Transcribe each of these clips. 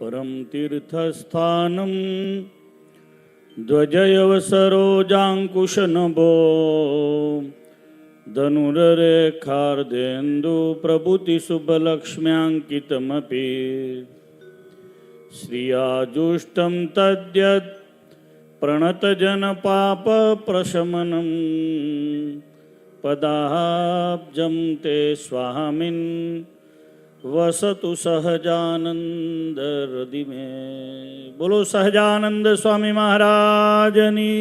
परम तीर्थस्थानं ध्वजयवसरोजाङ्कुशनभो धनुररेखार्धेन्दु प्रभृतिशुभलक्ष्म्याङ्कितमपि श्रियाजुष्टं तद्यत् प्रणतजनपापप्रशमनं पदाब्जं ते स्वामिन् वसतु सहजानंद हृदय में। बोलो सहजानंद स्वामी महाराजनी,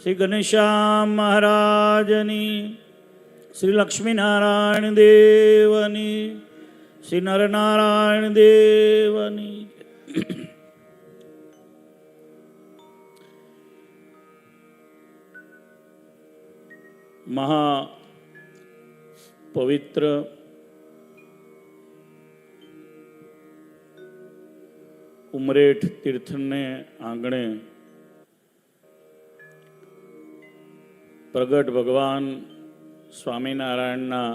श्री घनश्याम महाराजनी, श्री लक्ष्मी नारायण देवनी, श्री नरनारायण देवनी। महा पवित्र ઉમરેઠ તીર્થને આંગણે પ્રગટ ભગવાન સ્વામિનારાયણના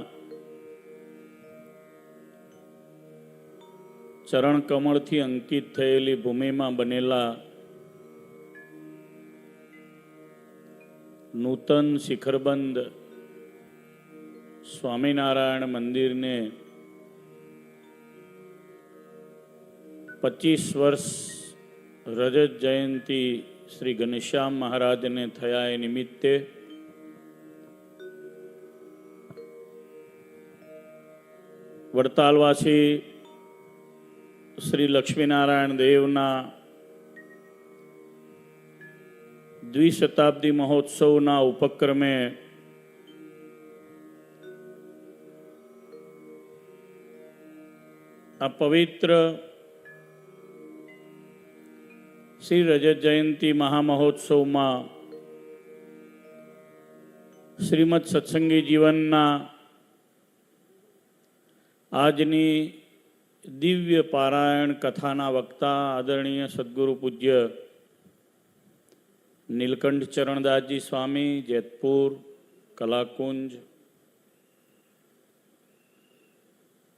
ચરણ કમળથી અંકિત થયેલી ભૂમિમાં બનેલા નૂતન શિખરબંધ સ્વામિનારાયણ મંદિરને 25 વર્ષ રજત જયંતિ શ્રી ઘનશ્યામ મહારાજને થયા એ નિમિત્તે વડતાલવાસી શ્રી લક્ષ્મીનારાયણ દેવના દ્વિશતાબ્દી મહોત્સવના ઉપક્રમે આ પવિત્ર શ્રી રજત જયંતિ મહામહોત્સવમાં શ્રીમદ સત્સંગી જીવનના આજની દિવ્ય પારાયણ કથાના વક્તા આદરણીય સદગુરુ પૂજ્ય નીલકંઠ ચરણદાસજી સ્વામી, જેતપુર કલાકુંજ,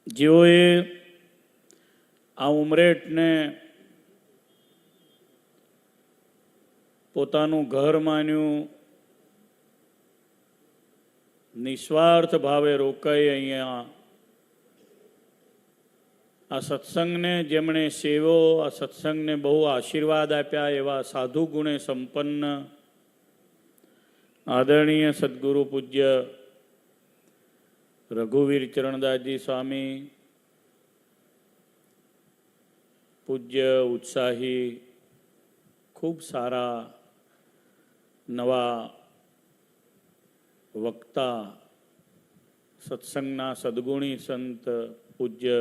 જેઓએ આ ઉમરેઠને પોતાનું ઘર માન્યું, નિસ્વાર્થ ભાવે રોકાઈ અહીંયા આ સત્સંગને જેમણે સેવો, આ સત્સંગને બહુ આશીર્વાદ આપ્યા એવા સાધુ ગુણે સંપન્ન આદરણીય સદગુરુ પૂજ્ય રઘુવીર ચરણદાસજી સ્વામી, પૂજ્ય ઉત્સાહી ખૂબ સારા નવા વક્તા, સત્સંગના સદગુણી સંત પૂજ્ય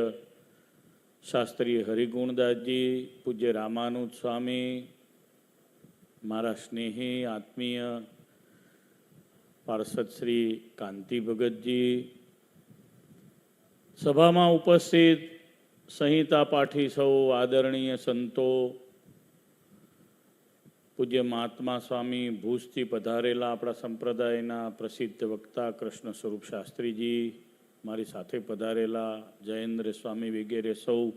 શાસ્ત્રી હરિગુણદાસજી, પૂજ્ય રામાનુજ સ્વામી, મારા સ્નેહી આત્મીય પાર્ષદ શ્રી કાંતિ ભગતજી, સભામાં ઉપસ્થિત સંહિતા પાઠી સૌ આદરણીય સંતો, પૂજ્ય મહાત્મા સ્વામી ભુજથી પધારેલા આપણા સંપ્રદાયના પ્રસિદ્ધ વક્તા કૃષ્ણ સ્વરૂપ શાસ્ત્રીજી, મારી સાથે પધારેલા જયેન્દ્ર સ્વામી વગેરે સૌ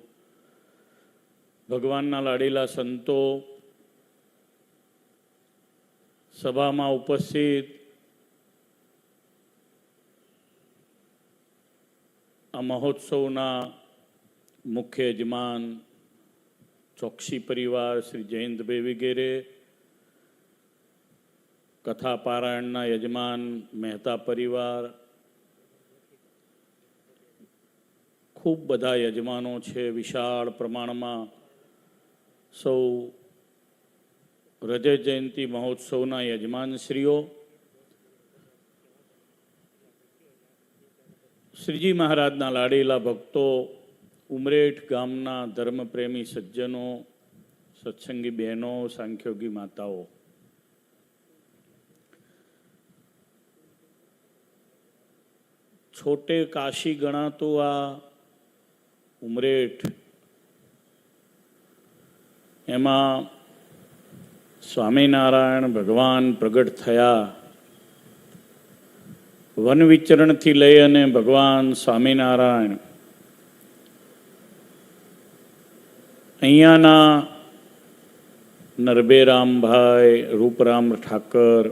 ભગવાનના લાડીલા સંતો, સભામાં ઉપસ્થિત આ મહોત્સવના મુખ્ય યજમાન ચોકસી પરિવાર શ્રી જયંતભાઈ વગેરે, કથા પારાયણના યજમાન મહેતા પરિવાર, ખૂબ બધા યજમાનો છે, વિશાળ પ્રમાણમાં સૌ રજત જયંતિ મહોત્સવના યજમાનશ્રીઓ, શ્રીજી મહારાજના લાડીલા ભક્તો, ઉમરેઠ ગામના ધર્મપ્રેમી સજ્જનો, સત્સંગી બહેનો, સાંખ્યોગી માતાઓ, છોટે કાશી ગણાતું આ ઉમરેઠ, એમાં સ્વામિનારાયણ ભગવાન પ્રગટ થયા વન વિચરણથી લઈ અને ભગવાન સ્વામિનારાયણ અહીંયાના નરબેરામભાઈ, રૂપરામ ઠાકર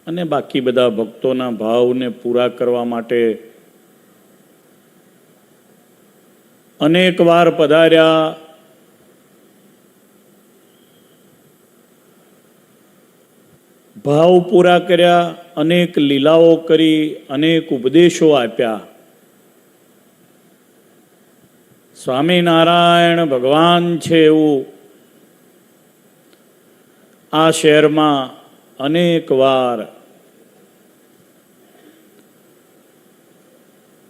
અને બાકી બધા ભક્તોના ભાવને પૂરા કરવા માટે અનેક વાર પધાર્યા. ભાવ પૂરા કર્યા, અનેક લીલાઓ કરી, અનેક ઉપદેશો આપ્યા. સ્વામિનારાયણ ભગવાન છે એવું આ શહેરમાં અનેક વાર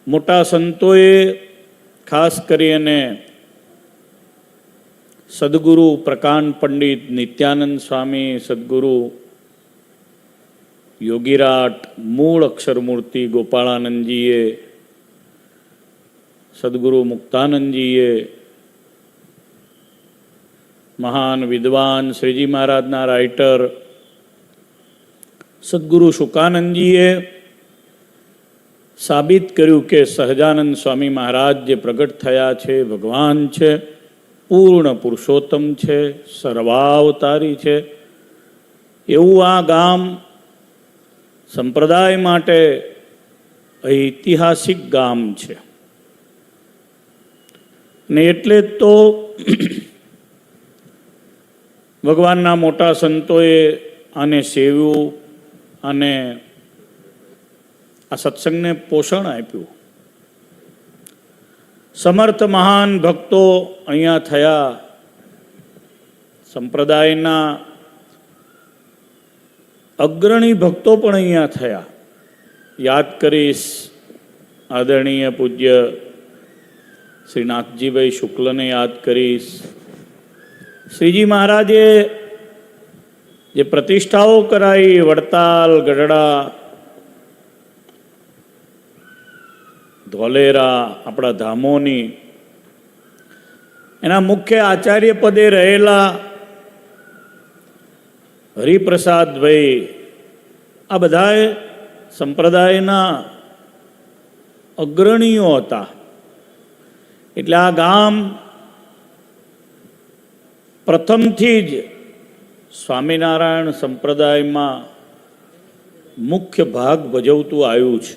મોટા સંતોએ, ખાસ કરીને સદગુરુ પ્રકાંડ પંડિત નિત્યાનંદ સ્વામી, સદગુરુ યોગીરાટ મૂળ અક્ષરમૂર્તિ ગોપાળાનંદજીએ, સદગુરુ મુક્તાનંદજીએ, મહાન વિદ્વાન શ્રીજી મહારાજના રાઇટર સદગુરુ શુકાનંદજીએ સાબિત કર્યું કે સહજાનંદ સ્વામી મહારાજ જે પ્રગટ થયા છે ભગવાન છે, પૂર્ણ પુરુષોત્તમ છે, સર્વાવતારી છે. એવું આ ગામ સંપ્રદાય માટે ઐતિહાસિક ગામ છે. ને એટલે તો ભગવાનના મોટા સંતોએ આને સેવ્યું અને આ સત્સંગને પોષણ આપ્યું. સમર્થ મહાન ભક્તો અહીંયા થયા. સંપ્રદાયના અગ્રણી ભક્તો પણ અહીંયા થયા. યાદ કરીશ આદરણીય પૂજ્ય શ્રી નાથજીભાઈ શુક્લને યાદ કરીશ. શ્રીજી મહારાજે જે પ્રતિષ્ઠાઓ કરાઈ વડતાલ, ગઢડા, ધોલેરા, આપણા ધામોની, એના મુખ્ય આચાર્ય પદે રહેલા હરિપ્રસાદભાઈ, આ બધાએ સંપ્રદાયના અગ્રણીઓ હતા. એટલે આ ગામ પ્રથમથી જ સ્વામિનારાયણ સંપ્રદાયમાં મુખ્ય ભાગ ભજવતું આવ્યું છે.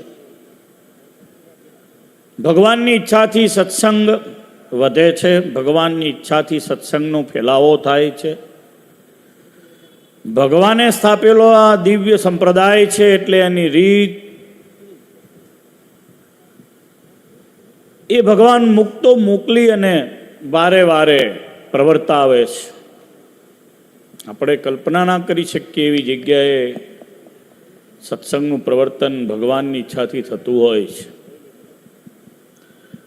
ભગવાનની ઈચ્છાથી સત્સંગ વધે છે, ભગવાનની ઈચ્છાથી સત્સંગનો ફેલાવો થાય છે. ભગવાને સ્થાપેલો આ દિવ્ય સંપ્રદાય છે એટલે એની રીત એ ભગવાન મુક્તો મોકલી અને વારે વારે પ્રવર્તાવે છે. આપણે કલ્પના ના કરી શકીએ એવી જગ્યાએ સત્સંગનું પ્રવર્તન ભગવાનની ઈચ્છાથી થતું હોય છે.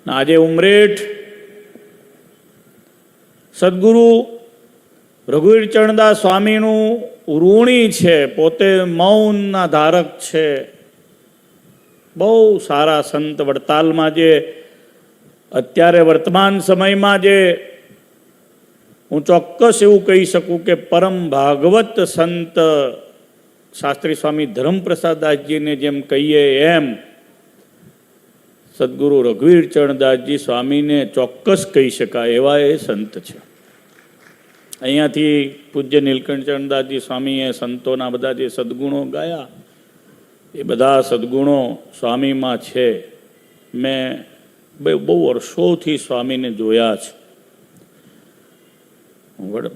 આજે ઉમરેઠ સદગુરુ રઘુવીર ચરણદાસ સ્વામીનું ઋણી છે, પોતે મૌનના ધારક છે. બહુ સારા સંત વડતાલમાં જે અત્યારે વર્તમાન સમયમાં જે હું ચોક્કસ એવું કહી શકું કે પરમ ભાગવત સંત શાસ્ત્રી સ્વામી ધર્મપ્રસાદદાસજીને જેમ કહીએ એમ સદગુરુ રઘુવીર ચરણદાસજી સ્વામીને ચોક્કસ કહી શકાય એવા એ સંત છે. અહીંયાથી પૂજ્ય નીલકંઠ ચરણદાસજી સ્વામીએ સંતોના બધા જે સદગુણો ગાયા એ બધા સદગુણો સ્વામીમાં છે. મેં બહુ વર્ષોથી સ્વામીને જોયા છે.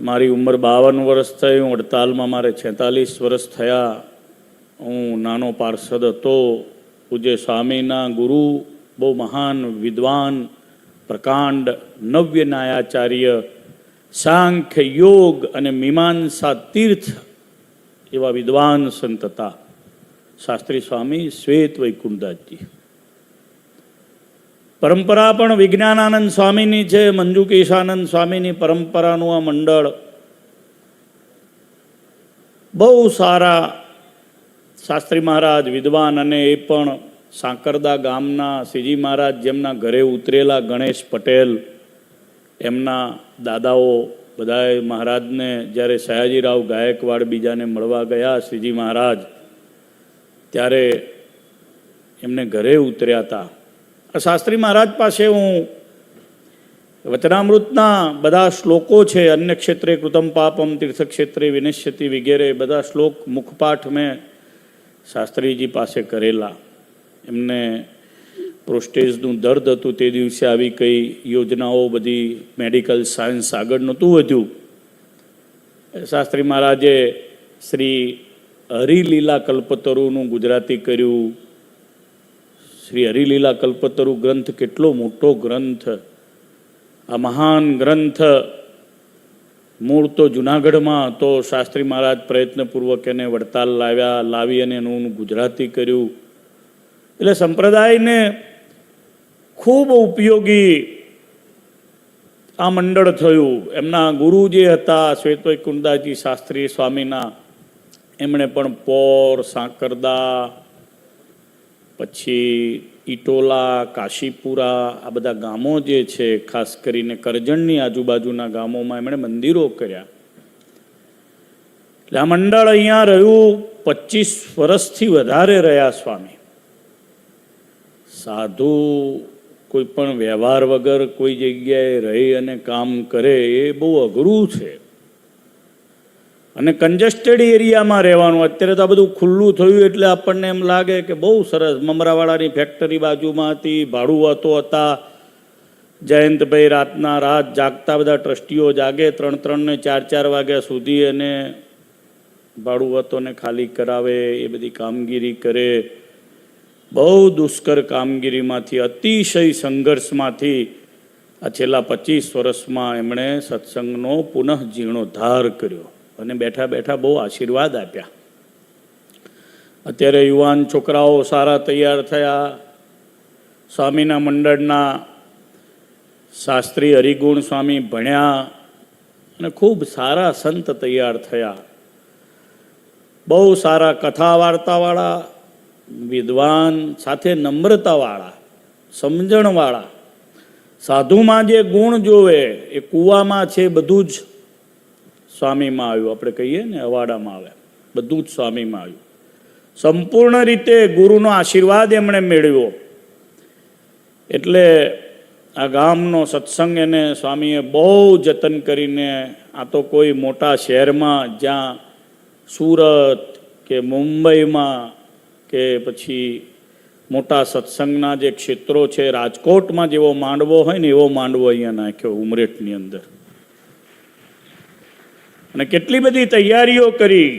મારી ઉંમર 52 વર્ષ થઈ, હું વડતાલમાં મારે 46 વર્ષ થયા. હું નાનો પાર્ષદ હતો. પૂજ્ય સ્વામીના ગુરુ બહુ મહાન વિદ્વાન, પ્રકાંડ, નવ્ય ન્યાયાચાર્ય, સાંખ્ય, યોગ અને મીમાંસા તીર્થ એવા વિદ્વાન સંત હતા શાસ્ત્રી સ્વામી શ્વેત વૈકુંઠદાસજી. પરંપરા પણ વિજ્ઞાનાનંદ સ્વામીની છે, મંજુકેશાનંદ સ્વામીની પરંપરાનું આ મંડળ. બહુ સારા શાસ્ત્રી મહારાજ વિદ્વાન, અને એ પણ સાંકરદા ગામના શ્રીજી મહારાજ જેમના ઘરે ઉતરેલા ગણેશ પટેલ, એમના દાદાઓ બધાએ મહારાજને જ્યારે સયાજીરાવ ગાયકવાડ બીજાને મળવા ગયા શ્રીજી મહારાજ, ત્યારે એમને ઘરે ઉતર્યા હતા. શાસ્ત્રી મહારાજ પાસે હું વચનામૃતના બધા શ્લોકો છે, અન્ય ક્ષેત્રે કૃતમ પાપમ તીર્થક્ષેત્રે વિનશ્યતિ વગેરે બધા શ્લોક મુખપાઠ મેં શાસ્ત્રીજી પાસે કરેલા. એમને પ્રોસ્ટેજનું દર્દ હતું તે દિવસે આવી કઈ યોજનાઓ બધી મેડિકલ સાયન્સ આગળ નહોતું વધ્યું. શાસ્ત્રી મહારાજે શ્રી હરિલીલા કલ્પતરુનું ગુજરાતી કર્યું. શ્રી હરિલીલા કલ્પતરુ ગ્રંથ કેટલો મોટો ગ્રંથ! આ મહાન ગ્રંથ મૂળ તો જુનાગઢમાં તો શાસ્ત્રી મહારાજ પ્રયત્નપૂર્વક એને વડતાલ લાવી અને એનું ગુજરાતી કર્યું. એટલે સંપ્રદાયને ખૂબ ઉપયોગી આ મંડળ થયું. એમના ગુરુ જે હતા શ્વેતવૈકુંઠદાસજી શાસ્ત્રી સ્વામીના, એમણે પણ પોર, સાંકરદા, પછી ઈટોલા, કાશીપુરા આ બધા ગામો જે છે, ખાસ કરીને કરજણની આજુબાજુના ગામોમાં એમણે મંદિરો કર્યા. એટલે આ મંડળ અહીંયા રહ્યું 25 વર્ષથી વધારે રહ્યા સ્વામી. સાધુ કોઈ પણ વ્યવહાર વગર કોઈ જગ્યાએ રહી અને કામ કરે એ બહુ અઘરું છે. અને કન્જેસ્ટેડ એરિયામાં રહેવાનું. અત્યારે તો આ બધું ખુલ્લું થયું એટલે આપણને એમ લાગે કે બહુ સરસ. મમરાવાળાની ફેક્ટરી બાજુમાં હતી, ભાડુઆતો હતા. જયંતભાઈ રાતના રાત જાગતા, બધા ટ્રસ્ટીઓ જાગે 3 ને 4 વાગ્યા સુધી અને ભાડુઆતોને ખાલી કરાવે, એ બધી કામગીરી કરે. બહુ દુષ્કર કામગીરીમાંથી, અતિશય સંઘર્ષમાંથી આ છેલ્લા 25 વર્ષમાં એમણે સત્સંગનો પુનઃ જીર્ણોદ્ધાર કર્યો અને બેઠા બેઠા બહુ આશીર્વાદ આપ્યા. અત્યારે યુવાન છોકરાઓ સારા તૈયાર થયા. સ્વામીના મંડળના શાસ્ત્રી હરિગુણ સ્વામી ભણ્યા અને ખૂબ સારા સંત તૈયાર થયા. બહુ સારા કથા વાર્તાવાળા, વિદ્વાન, સાથે નમ્રતાવાળા, સમજણવાળા. સાધુમાં જે ગુણ જોવે એ કૂવામાં છે, બધું જ સ્વામીમાં આવ્યું. આપણે કહીએ ને અવાડામાં આવે, બધું જ સ્વામીમાં આવ્યું. સંપૂર્ણ રીતે ગુરુનો આશીર્વાદ એમણે મેળવ્યો. એટલે આ ગામનો સત્સંગ એને સ્વામીએ બહુ જતન કરીને, આ તો કોઈ મોટા શહેરમાં જ્યાં સુરત કે મુંબઈમાં કે પછી મોટા સત્સંગના જે ક્ષેત્રો છે, રાજકોટમાં જેવો માંડવો હોય ને એવો માંડવો અહીંયા નાખ્યો ઉમરેઠની અંદર. અને કેટલી બધી તૈયારીઓ કરી.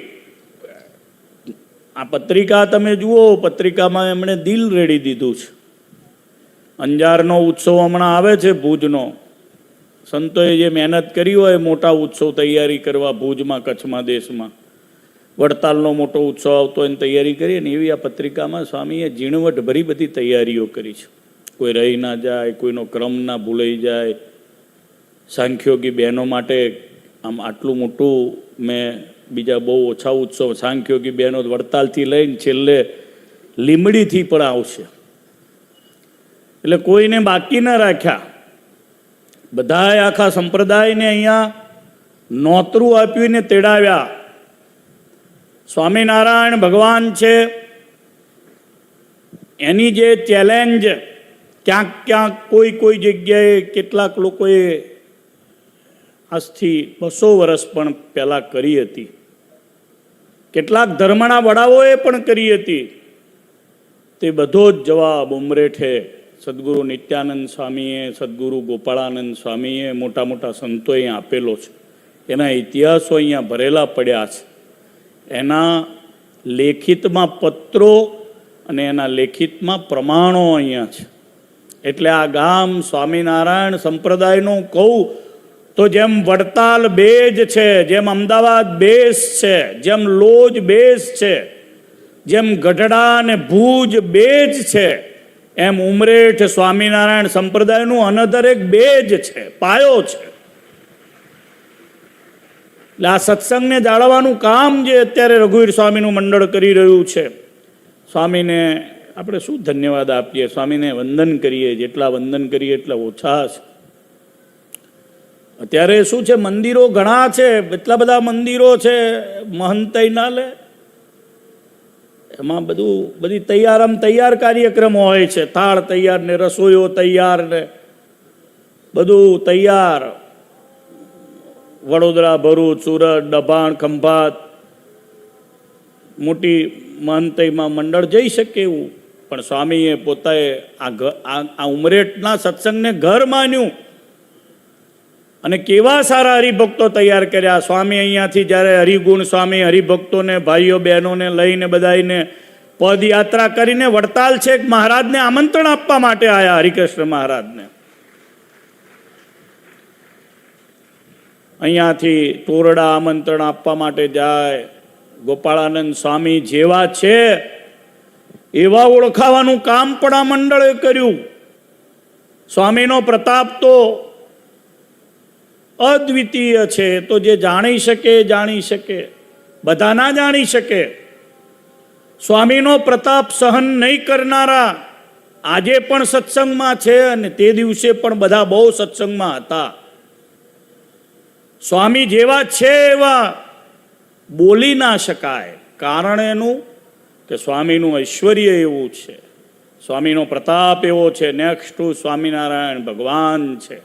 આ પત્રિકા તમે જુઓ, પત્રિકામાં એમણે દિલ રેડી દીધું છે. અંજારનો ઉત્સવ હમણાં આવે છે, ભુજનો. સંતોએ જે મહેનત કરી હોય મોટા ઉત્સવ તૈયારી કરવા ભુજમાં, કચ્છમાં, દેશમાં, વડતાલનો મોટો ઉત્સવ આવતો એની તૈયારી કરીએ ને એવી આ પત્રિકામાં સ્વામીએ ઝીણવટભરી બધી તૈયારીઓ કરી છે. કોઈ રહી ના જાય, કોઈનો ક્રમ ના ભૂલાઈ જાય. સાંખ્યોગી બહેનો માટે આમ આટલું મોટું મેં બીજા બહુ ઓછા ઉત્સવ, સાંખ્યોગી બહેનો વડતાલથી લઈને છેલ્લે લીમડીથી પણ આવશે. એટલે કોઈને બાકી ન રાખ્યા. બધાએ આખા સંપ્રદાયને અહીંયા નોતરું આપીને તેડાવ્યા. સ્વામિનારાયણ ભગવાન છે, એની જે ચેલેન્જ ક્યાંક ક્યાંક કોઈ જગ્યાએ કેટલાક લોકોએ આજથી 200 વર્ષ પણ પહેલાં કરી હતી. કેટલાક ધર્મના વડાઓએ પણ કરી હતી. તે બધો જ જવાબ ઉમરેઠે સદગુરુ નિત્યાનંદ સ્વામીએ, સદગુરુ ગોપાળાનંદ સ્વામીએ, મોટા મોટા સંતોએ આપેલો છે. એના ઇતિહાસો અહીંયા ભરેલા પડ્યા છે. એના લેખિતમાં પત્રો અને એના લેખિતમાં પ્રમાણો અહીંયા છે. એટલે આ ગામ સ્વામિનારાયણ સંપ્રદાયનું કહું તો જેમ વડતાલ બેઝ છે, જેમ અમદાવાદ બેઝ છે, જેમ લોજ બેઝ છે, જેમ ગઢડા અને ભુજ બેઝ છે, એમ ઉમરેઠ સ્વામિનારાયણ સંપ્રદાયનું અનધર એક બેઝ છે, પાયો છે. એટલે આ સત્સંગને જાળવવાનું કામ જે અત્યારે રઘુવીર સ્વામીનું મંડળ કરી રહ્યું છે, સ્વામીને આપણે શું ધન્યવાદ આપીએ, સ્વામીને વંદન કરીએ. જેટલા વંદન કરીએ એટલા ઓછા છે. અત્યારે શું છે, મંદિરો ઘણા છે, એટલા બધા મંદિરો છે, મહંતય ના લે. એમાં બધી તૈયાર કાર્યક્રમો હોય છે. થાળ તૈયાર ને રસોઈઓ તૈયાર ને બધું તૈયાર. વડોદરા, ભરૂચ, સુરત, દભાણ, ખંભાત મોટી મહંતઈમાં મંડળ જઈ શકે એવું, પણ સ્વામીએ પોતાએ આ ઉમરેઠના સત્સંગને ઘર માન્યું અને કેવા સારા હરિભક્તો તૈયાર કર્યા. સ્વામી અહીંયાથી જ્યારે હરિગુણ સ્વામી હરિભક્તોને ભાઈઓ બહેનોને લઈને બધાને પદયાત્રા કરીને વડતાલ છેક મહારાજને આમંત્રણ આપવા માટે આવ્યા. હરિકૃષ્ણ મહારાજને અહીંયાથી તોરડા આમંત્રણ આપવા માટે જાય. ગોપાળાનંદ સ્વામી જેવા છે એવા ઓળખાવાનું કામ પણ આ મંડળે કર્યું. સ્વામીનો પ્રતાપ તો અદ્વિતીય છે. તો જે જાણી શકે જાણી શકે, બધા ના જાણી શકે. સ્વામીનો પ્રતાપ સહન નહીં કરનારા આજે પણ સત્સંગમાં છે અને તે દિવસે પણ બધા બહુ સત્સંગમાં હતા. સ્વામી જેવા છે એવા બોલી ના શકાય. કારણ એનું કે સ્વામીનું ઐશ્વર્ય એવું છે, સ્વામીનો પ્રતાપ એવો છે. નેક્સ્ટ ટુ સ્વામિનારાયણ ભગવાન છે.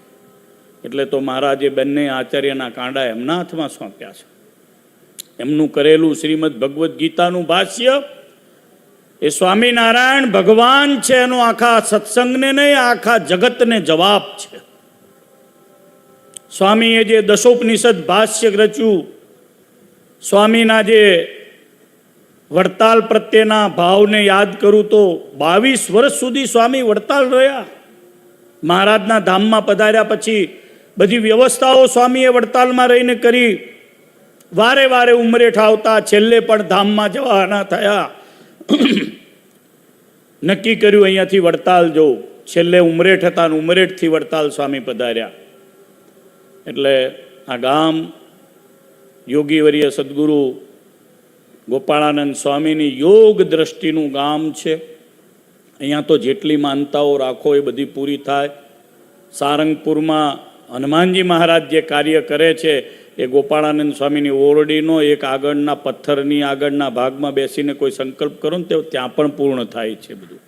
એટલે તો મહારાજે બંને આચાર્યના કાંડા એમના હાથમાં સોંપ્યા છે. એમનું કરેલું શ્રીમદ ભગવદ્ ગીતાનું ભાષ્ય એ સ્વામિનારાયણ ભગવાન છે એનો આખા સત્સંગને નહીં આખા જગતને જવાબ છે. સ્વામીએ જે દશોપનિષદ ભાષ્ય રચ્યું, સ્વામીના જે વડતાલ પ્રત્યેના ભાવને યાદ કરું તો 22 વર્ષ સુધી સ્વામી વડતાલ રહ્યા. મહારાજના ધામમાં પધાર્યા પછી બધી વ્યવસ્થાઓ સ્વામીએ વડતાલમાં રહીને કરી. વારે વારે ઉમરેઠ આવતા, છેલ્લે પણ ધામમાં જવાના થયા. નક્કી કર્યું અહીંયાથી વડતાલ જવું. છેલ્લે ઉમરેઠ હતા અને ઉમરેઠથી વડતાલ સ્વામી પધાર્યા. એટલે આ ગામ યોગીવર્ય સદગુરુ ગોપાળાનંદ સ્વામીની યોગ દ્રષ્ટિનું ગામ છે. અહીંયા તો જેટલી માનતાઓ રાખો એ બધી પૂરી થાય. સારંગપુરમાં હનુમાનજી મહારાજ જે કાર્ય કરે છે એ ગોપાળાનંદ સ્વામીની ઓરડીનો એક આગળના પથ્થરની આગળના ભાગમાં બેસીને કોઈ સંકલ્પ કરો ને તો ત્યાં પણ પૂર્ણ થાય છે. બધું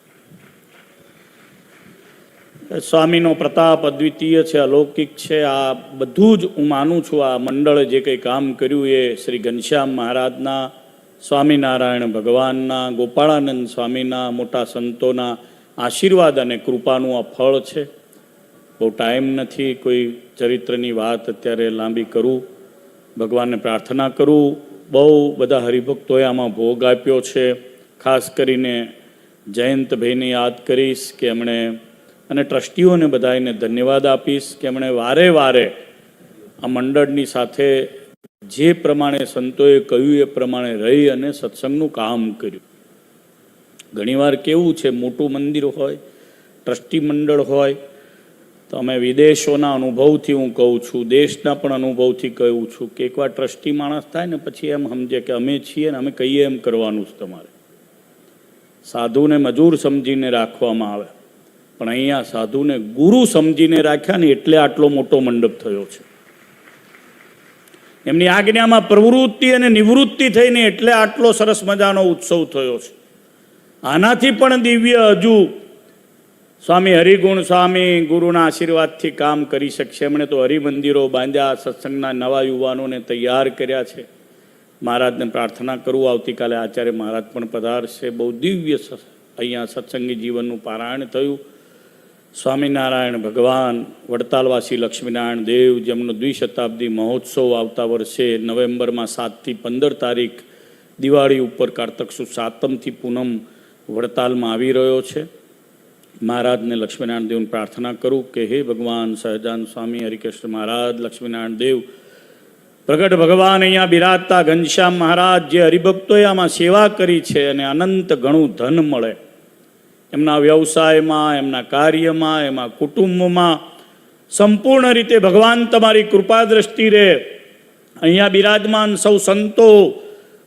સ્વામીનો પ્રતાપ અદ્વિતીય છે, અલૌકિક છે. આ બધું જ હું માનું છું. આ મંડળે જે કંઈ કામ કર્યું એ શ્રી ઘનશ્યામ મહારાજના, સ્વામિનારાયણ ભગવાનના, ગોપાળાનંદ સ્વામીના, મોટા સંતોના આશીર્વાદ અને કૃપાનું આ ફળ છે. બહુ ટાઈમ નથી કોઈ ચરિત્રની વાત અત્યારે લાંબી કરું. ભગવાનને પ્રાર્થના કરું. બહુ બધા હરિભક્તોએ આમાં ભોગ આપ્યો છે. ખાસ કરીને જયંતભાઈને યાદ કરીશ કે એમણે, અને ટ્રસ્ટીઓને બધાને ધન્યવાદ આપીશ કે એમણે વારે વારે આ મંડળની સાથે જે પ્રમાણે સંતોએ કહ્યું એ પ્રમાણે રહી અને સત્સંગનું કામ કર્યું. ઘણીવાર કેવું છે, મોટું મંદિર હોય, ટ્રસ્ટી મંડળ હોય, તો અમે વિદેશોના અનુભવથી હું કહું છું, દેશના પણ અનુભવથી કહું છું કે એકવાર ટ્રસ્ટી માણસ થાય ને પછી એમ સમજે કે અમે છીએ ને અમે કહીએ એમ કરવાનું છે તમારે. સાધુને મજૂર સમજીને રાખવામાં આવે, પણ અહીંયા સાધુને ગુરુ સમજીને રાખ્યા ને એટલે આટલો મોટો મંડપ થયો છે. એમની આજ્ઞામાં પ્રવૃત્તિ અને નિવૃત્તિ થઈને એટલે આટલો સરસ મજાનો ઉત્સવ થયો છે. આનાથી પણ દિવ્ય હજુ સ્વામી હરિગુણ સ્વામી ગુરુના આશીર્વાદથી કામ કરી શકશે. એમણે તો હરિમંદિરો બાંધ્યા, સત્સંગના નવા યુવાનોને તૈયાર કર્યા છે. મહારાજને પ્રાર્થના કરું આવતીકાલે આચાર્ય મહારાજ પણ પધારશે. બહુ દિવ્ય અહીંયા સત્સંગી જીવનનું પારાયણ થયું. સ્વામિનારાયણ ભગવાન, વડતાલવાસી લક્ષ્મીનારાયણ દેવ, જેમનો દ્વિશતાબ્દી મહોત્સવ આવતા વર્ષે નવેમ્બરમાં 7 થી 15 તારીખ દિવાળી ઉપર કારતક સુદ 7મથી પૂનમ વડતાલમાં આવી રહ્યો છે. મહારાજને લક્ષ્મીનારાયણ દેવને પ્રાર્થના કરું કે હે ભગવાન સહજાનંદ સ્વામી હરિકૃષ્ણ મહારાજ, લક્ષ્મીનારાયણ દેવ પ્રગટ ભગવાન અહીંયા બિરાજતા ઘનશ્યામ મહારાજ જે હરિભક્તોએ આમાં સેવા કરી છે અને અનંત ઘણું ધન મળે એમના વ્યવસાયમાં, એમના કાર્યમાં, એમાં કુટુંબમાં સંપૂર્ણ રીતે ભગવાન તમારી કૃપા દ્રષ્ટિ રહે. અહીંયા બિરાજમાન સૌ સંતો,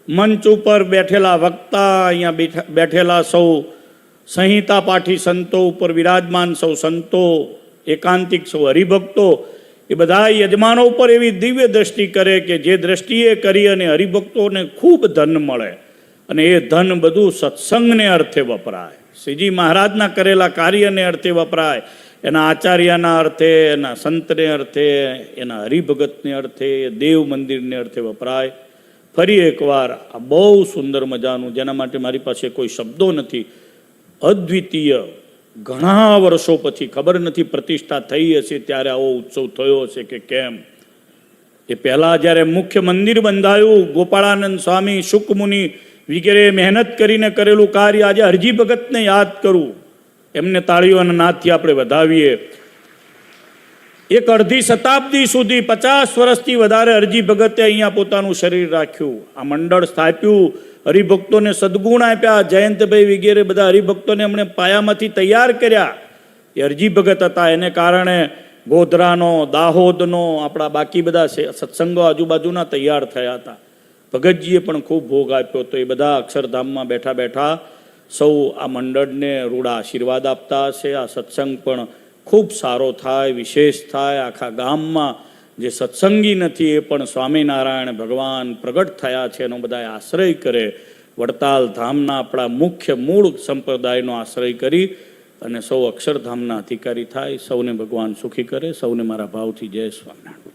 મંચ ઉપર બેઠેલા વક્તા, અહીંયા બેઠેલા સૌ સંહિતા પાઠી સંતો, ઉપર વિરાજમાન સૌ સંતો, એકાંતિક સૌ હરિભક્તો, એ બધા યજમાનો ઉપર એવી દિવ્ય દ્રષ્ટિ કરે કે જે દ્રષ્ટિએ કરી અને હરિભક્તોને ખૂબ ધન મળે અને એ ધન બધું સત્સંગને અર્થે વપરાય, શ્રીજી મહારાજના કરેલા કાર્યને અર્થે વપરાય. એના આચાર્યના અર્થે, એના સંતને અર્થે, એના હરિભગતને અર્થે, દેવ મંદિરને અર્થે વપરાય. ફરી એકવાર આ બહુ સુંદર મજાનું, જેના માટે મારી પાસે કોઈ શબ્દો નથી, અદ્વિતીય, ઘણા વર્ષો પછી, ખબર નથી પ્રતિષ્ઠા થઈ હશે ત્યારે આવો ઉત્સવ થયો હશે કે કેમ. એ પહેલાં જ્યારે મુખ્ય મંદિર બંધાયું, ગોપાળાનંદ સ્વામી, શુકમુનિ વગેરે મહેનત કરીને કરેલું કાર્ય, આજે હરજી ભગતને યાદ કરું, એમને તાળીઓના નાદથી આપણે વધાવીએ. એક અડધી શતાબ્દી સુધી, 50 વર્ષથી વધારે હરજી ભગતે અહીંયા પોતાનું શરીર રાખ્યું, આ મંડળ સ્થાપ્યું, હરિભક્તોને સદગુણ આપ્યા. જયંતભાઈ વગેરે બધા હરિભક્તોને એમણે પાયામાંથી તૈયાર કર્યા. એ હરજી ભગત હતા. એને કારણે ગોધરાનો, દાહોદનો, આપણા બાકી બધા સત્સંગો આજુબાજુના તૈયાર થયા હતા. ભગતજીએ પણ ખૂબ ભોગ આપ્યો. તો એ બધા અક્ષરધામમાં બેઠા બેઠા સૌ આ મંડળને રૂડા આશીર્વાદ આપતા હશે. આ સત્સંગ પણ ખૂબ સારો થાય, વિશેષ થાય. આખા ગામમાં જે સત્સંગી નથી એ પણ સ્વામિનારાયણ ભગવાન પ્રગટ થયા છે એનો બધા આશ્રય કરે. વડતાલ ધામના આપણા મુખ્ય મૂળ સંપ્રદાયનો આશ્રય કરી અને સૌ અક્ષરધામના અધિકારી થાય. સૌને ભગવાન સુખી કરે. સૌને મારા ભાવથી જય સ્વામિનારાયણ.